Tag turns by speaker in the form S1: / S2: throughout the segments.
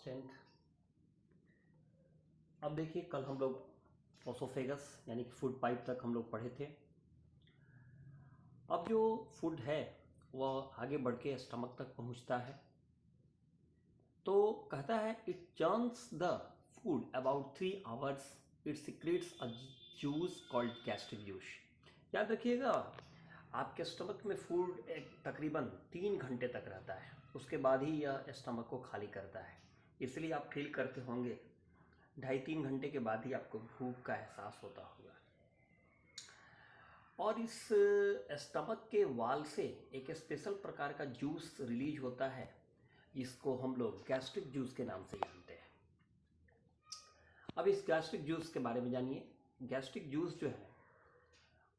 S1: Class 10th। अब देखिए, कल हम लोग ओसोफेगस यानी कि फूड पाइप तक हम लोग पढ़े थे। अब जो फूड है वह आगे बढ़ के स्टमक तक पहुंचता है, तो कहता है it churns the food about 3 hours, it secretes a juice called gastric juice. याद रखिएगा, आपके स्टमक में फूड एक तकरीबन 3 घंटे तक रहता है, उसके बाद ही यह स्टमक को खाली करता है। इसलिए आप फील करते होंगे 2.5-3 घंटे के बाद ही आपको भूख का एहसास होता होगा। और इस स्टमक के वाल से एक स्पेशल प्रकार का जूस रिलीज होता है, जिसको हम लोग गैस्ट्रिक जूस के नाम से जानते हैं। अब इस गैस्ट्रिक जूस के बारे में जानिए। गैस्ट्रिक जूस जो है,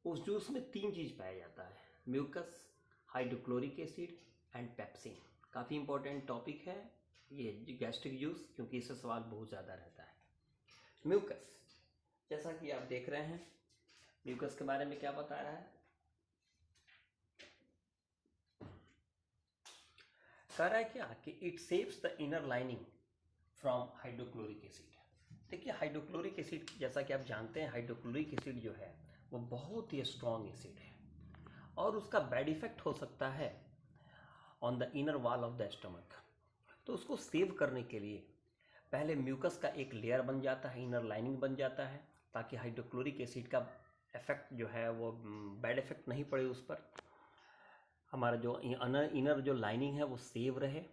S1: उस जूस में 3 चीज़ पाया जाता है, mucus, hydrochloric acid and pepsin. काफ़ी इंपॉर्टेंट टॉपिक है ये गैस्ट्रिक जूस, क्योंकि इससे सवाल बहुत ज़्यादा रहता है। म्यूकस, जैसा कि आप देख रहे हैं, म्यूकस के बारे में क्या बता रहा है, कह रहा है क्या कि it saves the inner lining from hydrochloric acid. देखिए, हाइड्रोक्लोरिक एसिड, जैसा कि आप जानते हैं, हाइड्रोक्लोरिक एसिड जो है वो बहुत ही स्ट्रॉन्ग एसिड है और उसका बैड इफेक्ट हो सकता है on the inner wall of the stomach. तो उसको सेव करने के लिए पहले म्यूकस का एक लेयर बन जाता है, इनर लाइनिंग बन जाता है, ताकि हाइड्रोक्लोरिक एसिड का इफेक्ट जो है वो बैड इफेक्ट नहीं पड़े उस पर, हमारा जो इनर जो लाइनिंग है वो सेव रहे।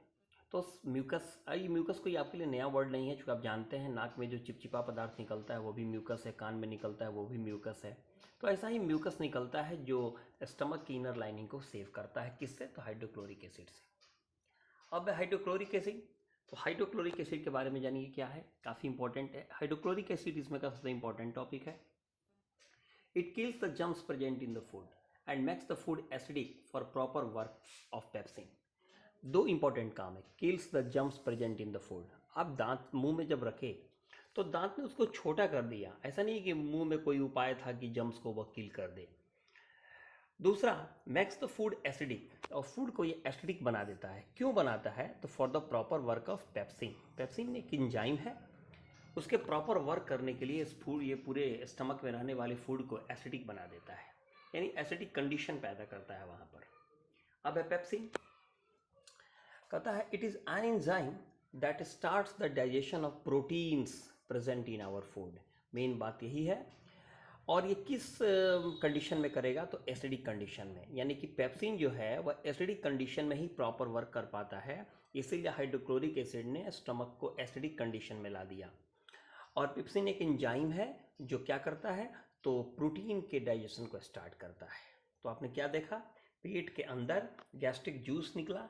S1: तो म्यूकस कोई आपके लिए नया वर्ड नहीं है, क्योंकि आप जानते हैं नाक में जो चिपचिपा पदार्थ निकलता है वो भी म्यूकस है, कान में निकलता है वो भी म्यूकस है। तो ऐसा ही म्यूकस निकलता है जो स्टमक की इनर लाइनिंग को सेव करता है। किससे? तो हाइड्रोक्लोरिक एसिड से। अब हाइड्रोक्लोरिक एसिड, तो हाइड्रोक्लोरिक एसिड के बारे में जानिए क्या है, काफ़ी इंपॉर्टेंट है। हाइड्रोक्लोरिक एसिड इसमें का सबसे इंपॉर्टेंट टॉपिक है। It kills the germs present in the food and makes the food acidic for proper work of pepsin. 2 important काम है, kills the germs present in the food. आप दांत मुंह में जब रखे तो दांत ने उसको छोटा कर दिया, ऐसा नहीं कि मुंह में कोई उपाय था कि जर्म्स को वह किल कर दे। दूसरा, मेक्स द फूड एसिडिक, और फूड को ये एसिडिक बना देता है। क्यों बनाता है? तो for the proper work of pepsin. Pepsin एक एंजाइम है, उसके प्रॉपर वर्क करने के लिए इस फूड, ये पूरे स्टमक में रहने वाले फूड को एसिडिक बना देता है, यानी एसिडिक कंडीशन पैदा करता है वहाँ पर। अब है पेप्सिन, कहता है it is an enzyme that starts the digestion of proteins present in our food. Main बात यही है। और ये किस कंडीशन में करेगा? तो एसिडिक कंडीशन में, यानी कि पेप्सिन जो है वह एसिडिक कंडीशन में ही प्रॉपर वर्क कर पाता है। इसीलिए हाइड्रोक्लोरिक एसिड ने स्टमक को एसिडिक कंडीशन में ला दिया। और पेप्सिन एक एंजाइम है जो क्या करता है, तो प्रोटीन के डाइजेशन को स्टार्ट करता है। तो आपने क्या देखा, पेट के अंदर गैस्ट्रिक जूस निकला,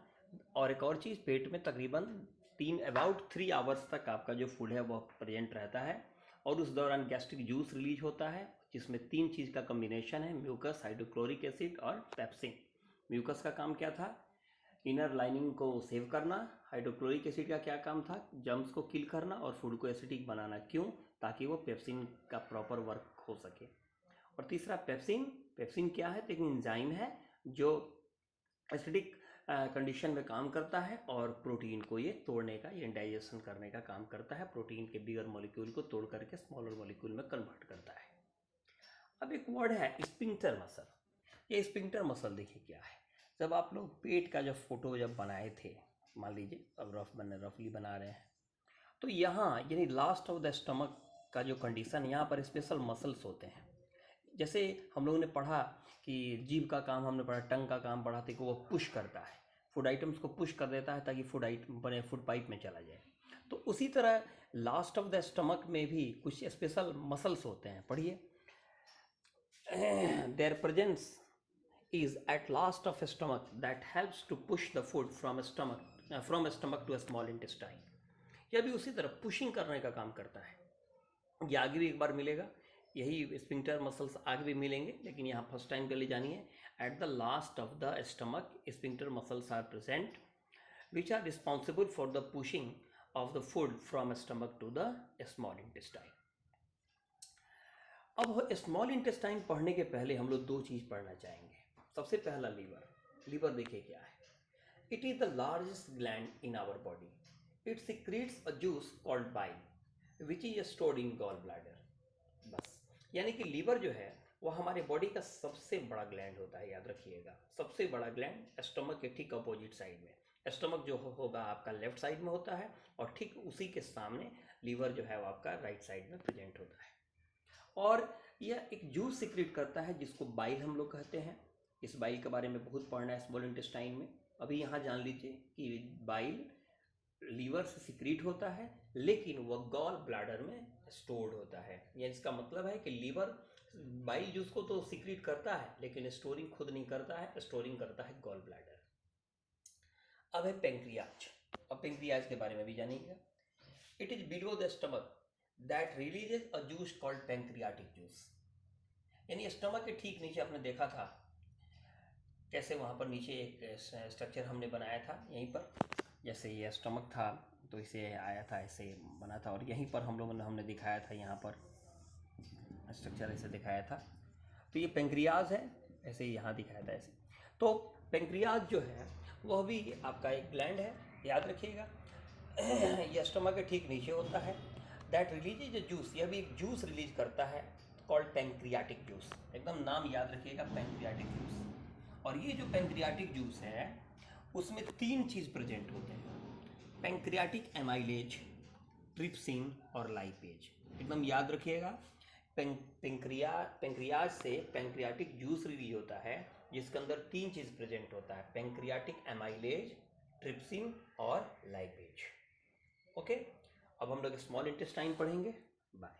S1: और एक और चीज़, पेट में तकरीबन अबाउट 3 आवर्स तक आपका जो फूड है वह प्रेजेंट रहता है, और उस दौरान गैस्ट्रिक जूस रिलीज होता है, जिसमें 3 चीज़ का कम्बिनेशन है, म्यूकस, हाइड्रोक्लोरिक एसिड और पेप्सिन। म्यूकस का काम क्या था? इनर लाइनिंग को सेव करना। हाइड्रोक्लोरिक एसिड का क्या काम था? जर्म्स को किल करना और फूड को एसिडिक बनाना। क्यों? ताकि वो पेप्सिन का प्रॉपर वर्क हो सके। और तीसरा पेप्सिन, पेप्सिन क्या है? तो एक एंजाइम है जो एसिडिक कंडीशन में काम करता है और प्रोटीन को ये तोड़ने का, ये डाइजेशन करने का काम करता है। प्रोटीन के बिगर मॉलिक्यूल को तोड़ करके स्मॉलर मॉलिक्यूल में कन्वर्ट करता है। अब एक वर्ड है स्फिंक्टर मसल। ये स्फिंक्टर मसल देखिए क्या है। जब आप लोग पेट का जब फोटो जब बनाए थे, मान लीजिए अब रफली बना रहे हैं, तो यहाँ यानी लास्ट ऑफ द स्टमक का जो कंडीशन, यहाँ पर स्पेशल मसल्स होते हैं। जैसे हम लोगों ने पढ़ा कि जीभ का काम हमने पढ़ा, टंग का काम पढ़ा था कि वो पुश करता है, फूड आइटम्स को पुश कर देता है ताकि फूड पाइप में चला जाए। तो उसी तरह लास्ट ऑफ द स्टमक में भी कुछ स्पेशल मसल्स होते हैं, पढ़िए। There presence is at last of stomach that helps to push the food from stomach to a small intestine। यह भी उसी तरह पुशिंग करने का काम करता है। ये आगे भी एक बार मिलेगा, यही स्फिंक्टर मसल्स आगे भी मिलेंगे, लेकिन यहाँ फर्स्ट टाइम के लिए जानिए। At the last of the stomach sphincter muscles are present which are responsible for the pushing of the food from stomach to the small intestine. अब स्मॉल इंटेस्टाइन पढ़ने के पहले हम लोग 2 चीज़ पढ़ना चाहेंगे। सबसे पहला लीवर। लीवर देखिए क्या है, it is the largest gland in our body. It secretes a juice called bile which is stored in gall bladder. बस, यानी कि लीवर जो है वो हमारे बॉडी का सबसे बड़ा ग्लैंड होता है, याद रखिएगा। सबसे बड़ा ग्लैंड स्टमक के ठीक अपोजिट साइड में। स्टमक जो होगा आपका लेफ्ट साइड में होता है और ठीक उसी के सामने लीवर जो है वो आपका राइट साइड में प्रेजेंट होता है। और यह एक जूस सिक्रीट करता है जिसको बाइल हम लोग कहते हैं। इस बाइल के बारे में बहुत पढ़ना है स्मॉल इंटेस्टाइन में। अभी यहाँ जान लीजिए कि बाइल लीवर से सिक्रीट होता है लेकिन वह गॉल ब्लैडर में स्टोर्ड होता है। यानी इसका मतलब है कि लीवर बाइल जूस को तो सिक्रीट करता है लेकिन स्टोरिंग खुद नहीं करता है, स्टोरिंग करता है गॉल ब्लैडर। अब है पेंक्रियाज। अब पेंक्रियाज के बारे में भी जानिएगा। It is below the stomach that releases a juice called pancreatic juice. यानी स्टमक के ठीक नीचे आपने देखा था कैसे वहाँ पर नीचे एक स्ट्रक्चर हमने बनाया था, यहीं पर जैसे ये स्टमक था तो इसे आया था, ऐसे बना था, और यहीं पर हम लोगों ने हमने दिखाया था, यहाँ पर स्ट्रक्चर ऐसे दिखाया था। तो ये पेंक्रियाज है, ऐसे ही यहाँ दिखाया था ऐसे। तो पेंक्रियाज जो है वह भी आपका एक ग्लैंड है, याद रखिएगा। यह स्टमक के ठीक नीचे होता है। दैट रिलीज ए जूस, यह भी एक जूस रिलीज करता है कॉल्ड पेंक्रियाटिक जूस। एकदम नाम याद रखिएगा, पेंक्रियाटिक जूस। और ये जो पेंक्रियाटिक जूस है उसमें 3 चीज़ प्रेजेंट होते हैं, पेंक्रियाटिक एमाइलेज, ट्रिप्सिन और लाइपेज। एकदम याद रखिएगा। पेंक्रियाज से पेंक्रियाटिक जूस रिलीज होता है जिसके अंदर 3 चीज़ प्रेजेंट होता है, पेंक्रियाटिक एमाइलेज, ट्रिप्सिन और लाइपेज। ओके, अब हम लोग स्मॉल इंटेस्टाइन पढ़ेंगे। बाय।